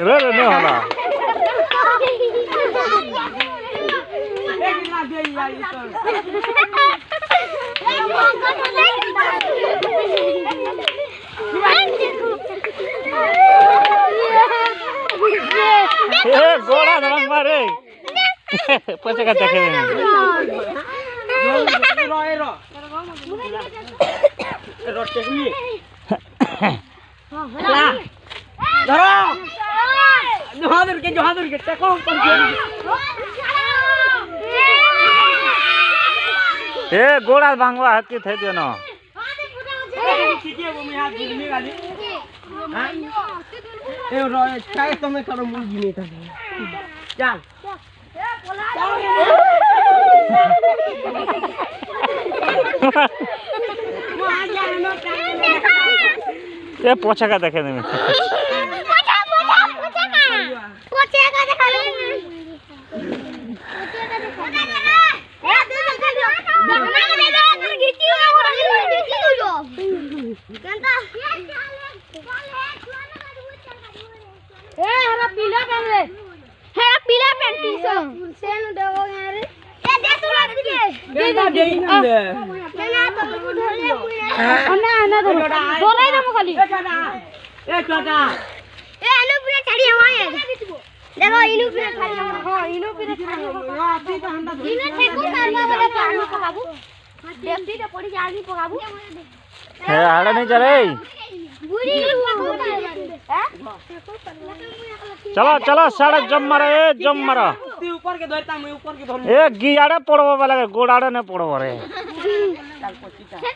रे नहीं होला गोड़ा धरम मारे पचे का देखे जोहादुर के टेको ऊपर ए गोड़ा भांगवा हत्ती थे देनो ए रो काय તમે કરો મુરગી નહીં થાય ચાલ ये पोछा का देखे नहीं पोछा का देखा पीला पेन सेन देवो यार ए दे तोला दे गेंदा दे दे केना तो धरे अन्ना अन्ना धरो बोलाई दे मो खाली ए काका ए आलू पूरा छाड़ी हमारे देखो इनु पूरा छाड़ी हां इनु पूरा छाड़ी हां अभी तो हंदा इनु ठेको करना वाला पानी पकाबू देखती तो पड़ी जानी पकाबू ए हाड़ा नहीं चले बुरी चलो चलो सड़क जम मारे जम मारो ऊपर के धरता मैं ऊपर के धर ए गियाड़े पड़बो वाला गोड़ाड़े ने पड़बो रे चल पछी के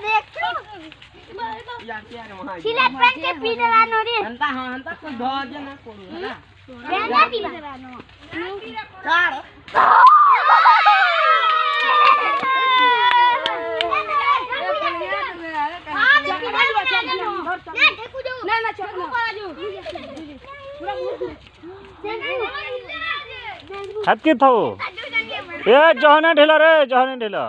देख यार क्या रे वहां सिलेट पेन के पीडला नो रे हंता हां हंता कोई ध जे ना पड़ू ना बेना पीडला नो कार हत्ती थो ए जहने ढेला रे जहने ढेला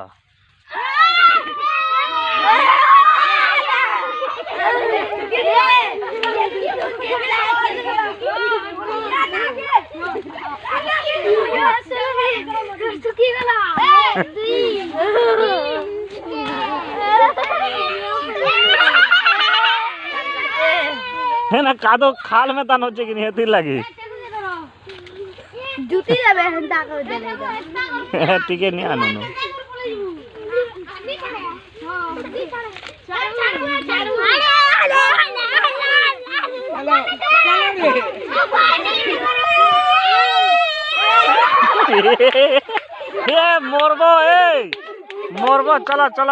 है ना कादो खाल में तान होचे कि नहीं हेती लगी जूती लेबे हंता कर देलेगा ठीक है नहीं आनो नो ये मोरबो चलो चलो